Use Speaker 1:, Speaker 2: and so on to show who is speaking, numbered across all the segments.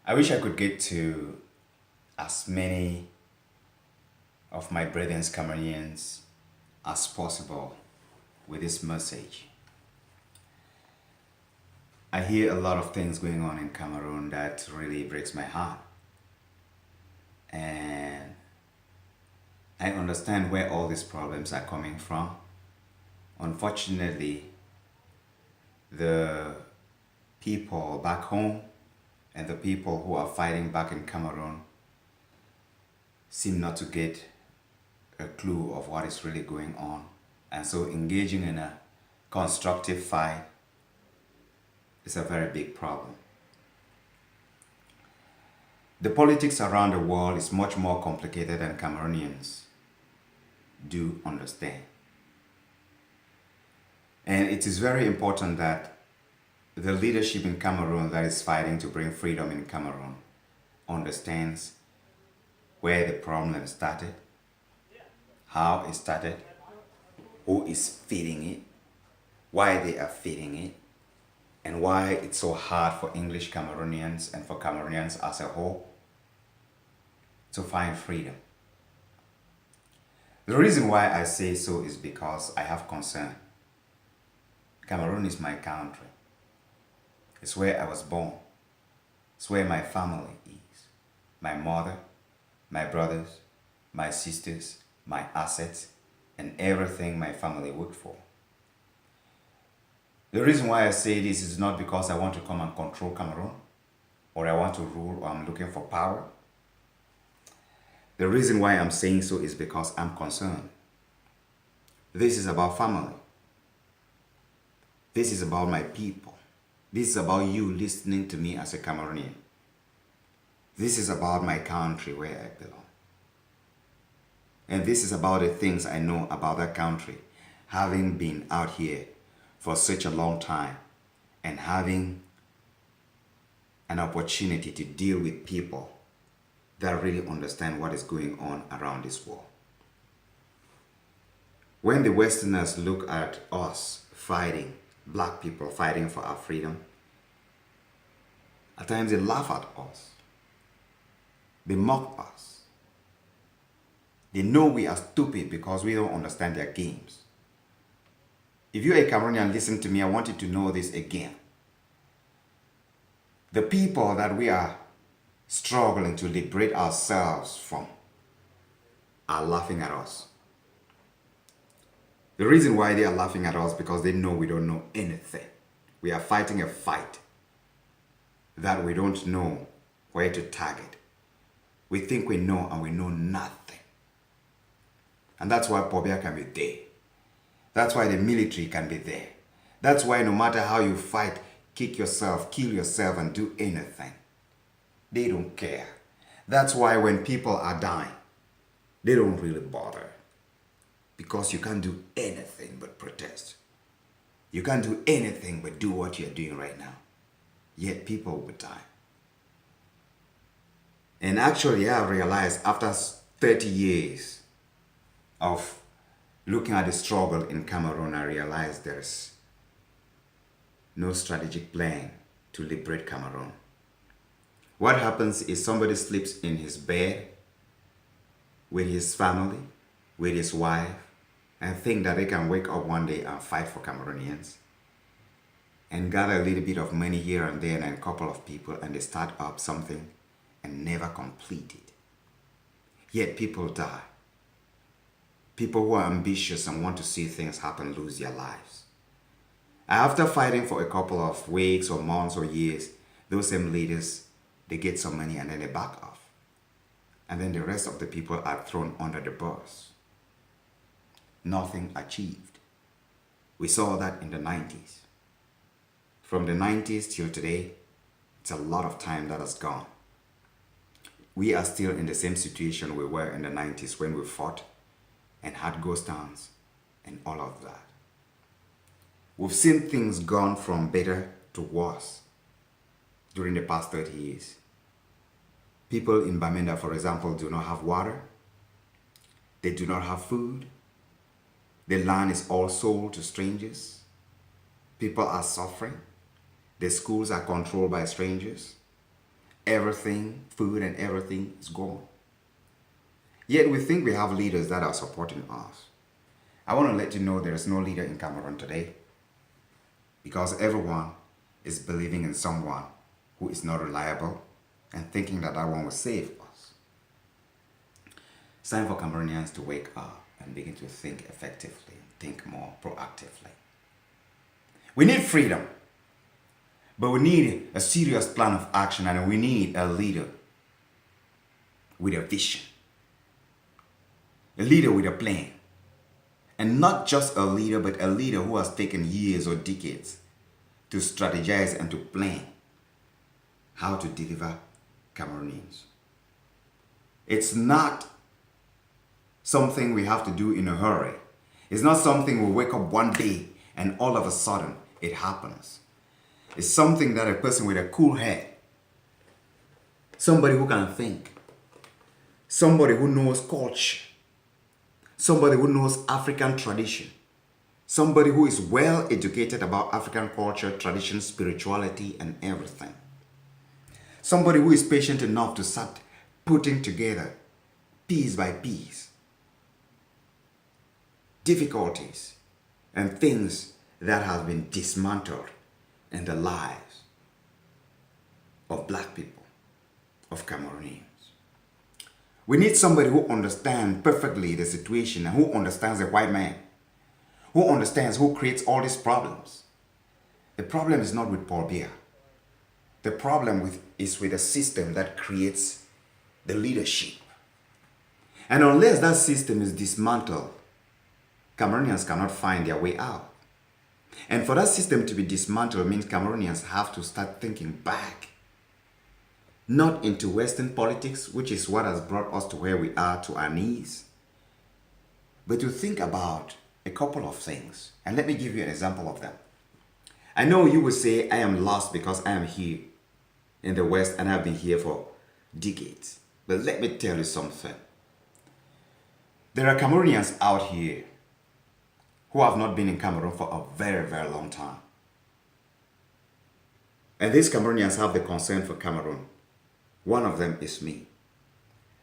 Speaker 1: I wish I could get to as many of my brethren Cameroonians as possible with this message. I hear a lot of things going on in Cameroon that really breaks my heart. And I understand where all these problems are coming from. Unfortunately, the people back home and the people who are fighting back in Cameroon seem not to get a clue of what is really going on. And so engaging in a constructive fight is a very big problem. The politics around the world is much more complicated than Cameroonians do understand. And it is very important that the leadership in Cameroon that is fighting to bring freedom in Cameroon understands where the problem started, how it started, who is feeding it, why they are feeding it, and why it's so hard for English Cameroonians and for Cameroonians as a whole to find freedom. The reason why I say so is because I have concern. Cameroon is my country. It's where I was born. It's where my family is. My mother, my brothers, my sisters, my assets, and everything my family worked for. The reason why I say this is not because I want to come and control Cameroon, or I want to rule, or I'm looking for power. The reason why I'm saying so is because I'm concerned. This is about family. This is about my people. This is about you listening to me as a Cameroonian. This is about my country where I belong. And this is about the things I know about that country, having been out here for such a long time and having an opportunity to deal with people that really understand what is going on around this world. When the Westerners look at us fighting, black people fighting for our freedom, at times they laugh at us. They mock us. They know we are stupid because we don't understand their games. If you're a Cameroonian, listen to me, I want you to know this again. The people that we are struggling to liberate ourselves from are laughing at us. The reason why they are laughing at us is because they know we don't know anything. We are fighting a fight that we don't know where to target. We think we know and we know nothing. And that's why Pobia can be there. That's why the military can be there. That's why no matter how you fight, kick yourself, kill yourself and do anything, they don't care. That's why when people are dying, they don't really bother. Because you can't do anything but protest. You can't do anything but do what you're doing right now. Yet people will die. And actually, I realized after 30 years of looking at the struggle in Cameroon, I realized there's no strategic plan to liberate Cameroon. What happens is somebody sleeps in his bed with his family, with his wife, and think that they can wake up one day and fight for Cameroonians and gather a little bit of money here and there and a couple of people, and they start up something and never complete it. Yet people die. People who are ambitious and want to see things happen lose their lives. After fighting for a couple of weeks or months or years, those same leaders, they get some money and then they back off. And then the rest of the people are thrown under the bus. Nothing achieved. We saw that in the 90s. From the 90s till today, it's a lot of time that has gone. We are still in the same situation we were in the 90s when we fought and had ghost towns and all of that. We've seen things gone from better to worse during the past 30 years. People in Bamenda, for example, do not have water. They do not have food. The land is all sold to strangers. People are suffering. The schools are controlled by strangers. everything, food and everything is gone. Yet we think we have leaders that are supporting us. I want to let you know there is no leader in Cameroon today because everyone is believing in someone who is not reliable and thinking that that one will save us. It's time for Cameroonians to wake up and begin to think effectively, think more proactively. We need freedom, but we need a serious plan of action, and we need a leader with a vision, a leader with a plan, and not just a leader, but a leader who has taken years or decades to strategize and to plan how to deliver Cameroonians. It's not something we have to do in a hurry. It's not something we wake up one day and all of a sudden it happens. It's something that a person with a cool head, somebody who can think, somebody who knows culture, somebody who knows African tradition, somebody who is well educated about African culture, tradition, spirituality, and everything. Somebody who is patient enough to start putting together, piece by piece, difficulties and things that have been dismantled in the lives of black people, of Cameroonians. We need somebody who understands perfectly the situation and who understands the white man, who understands who creates all these problems. The problem is not with Paul Biya. The problem is with a system that creates the leadership. And unless that system is dismantled, Cameroonians cannot find their way out. And for that system to be dismantled means Cameroonians have to start thinking back, not into Western politics, which is what has brought us to where we are, to our knees, but to think about a couple of things. And let me give you an example of them. I know you will say, I am lost because I am here in the West and I've been here for decades. But let me tell you something. There are Cameroonians out here who have not been in Cameroon for a very, very long time. And these Cameroonians have the concern for Cameroon. One of them is me.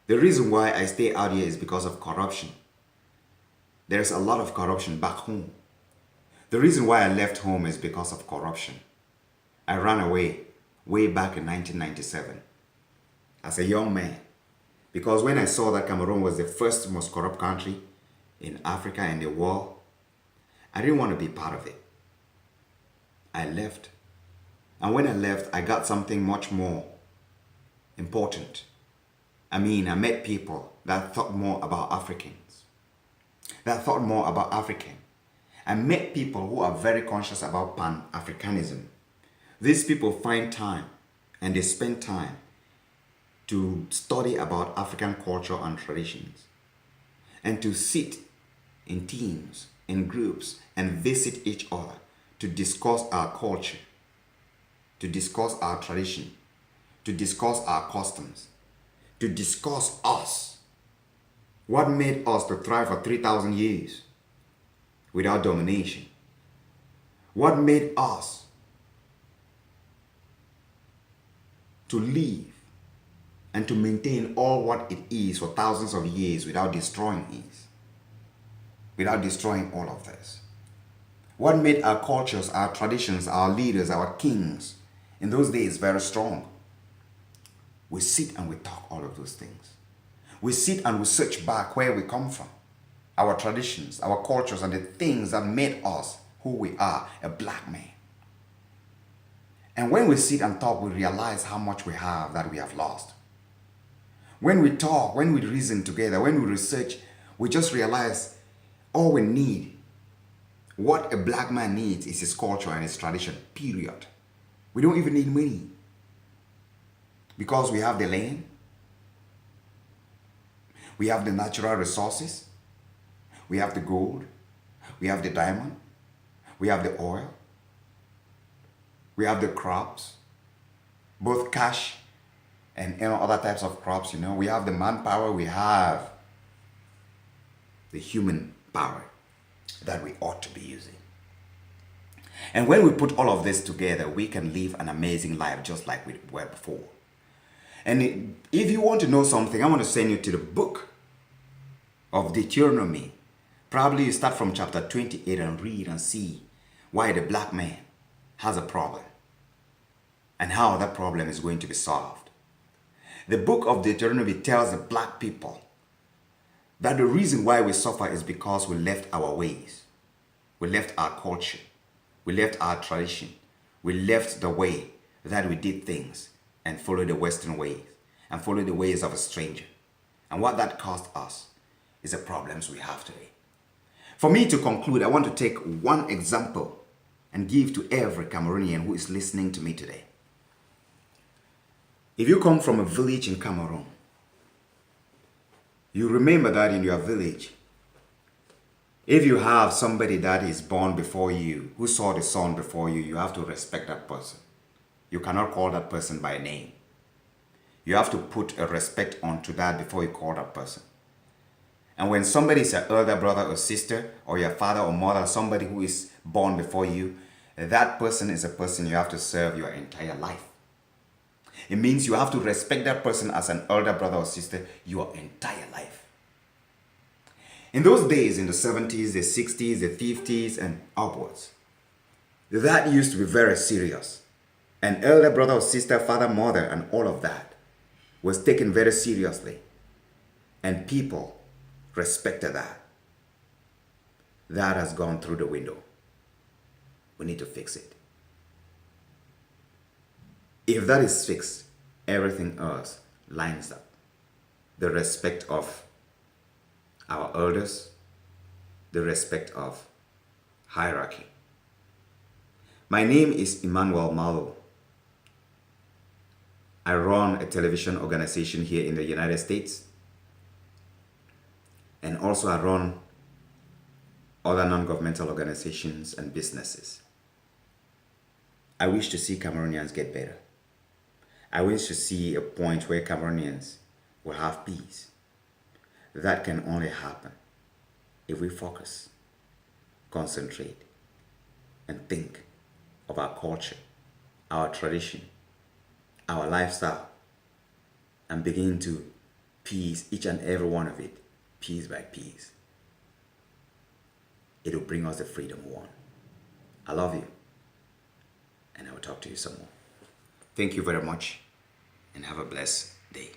Speaker 1: The reason why I stay out here is because of corruption. There's a lot of corruption back home. The reason why I left home is because of corruption. I ran away way back in 1997 as a young man, because when I saw that Cameroon was the first most corrupt country in Africa and the world, I didn't want to be part of it. I left. And when I left, I got something much more important. I met people that thought more about Africans, that thought more about African. I met people who are very conscious about Pan-Africanism. These people find time and they spend time to study about African culture and traditions, and to sit in teams, in groups, and visit each other to discuss our culture, to discuss our tradition, to discuss our customs, to discuss us. What made us to thrive for 3,000 years without domination? What made us to live and to maintain all what it is for thousands of years without destroying it, without destroying all of this? What made our cultures, our traditions, our leaders, our kings in those days very strong? We sit and we talk all of those things. We sit and we search back where we come from, our traditions, our cultures, and the things that made us who we are, a black man. And when we sit and talk, we realize how much we have that we have lost. When we talk, when we reason together, when we research, we just realize all we need, what a black man needs, is his culture and his tradition, period. We don't even need money. Because we have the land, we have the natural resources, we have the gold, we have the diamond, we have the oil, we have the crops, both cash and other types of crops. We have the manpower, we have the human power that we ought to be using. And when we put all of this together, we can live an amazing life just like we were before. And if you want to know something, I want to send you to the book of Deuteronomy. Probably you start from chapter 28 and read and see why the black man has a problem and how that problem is going to be solved. The book of Deuteronomy tells the black people that the reason why we suffer is because we left our ways. We left our culture. We left our tradition. We left the way that we did things and followed the Western ways and followed the ways of a stranger. And what that cost us is the problems we have today. For me to conclude, I want to take one example and give to every Cameroonian who is listening to me today. If you come from a village in Cameroon, you remember that in your village, if you have somebody that is born before you, who saw the sun before you, you have to respect that person. You cannot call that person by name. You have to put a respect onto that before you call that person. And when somebody is your elder brother or sister, or your father or mother, somebody who is born before you, that person is a person you have to serve your entire life. It means you have to respect that person as an elder brother or sister your entire life. In those days, in the 70s, the 60s, the 50s, and upwards, that used to be very serious. An elder brother or sister, father, mother, and all of that was taken very seriously. And people respected that. That has gone through the window. We need to fix it. If that is fixed, everything else lines up. The respect of our elders, the respect of hierarchy. My name is Emmanuel Malo. I run a television organization here in the United States, and also I run other non-governmental organizations and businesses. I wish to see Cameroonians get better. I wish to see a point where Cameroonians will have peace. That can only happen if we focus, concentrate, and think of our culture, our tradition, our lifestyle, and begin to piece each and every one of it, piece by piece. It will bring us the freedom we want. I love you, and I will talk to you some more. Thank you very much, and have a blessed day.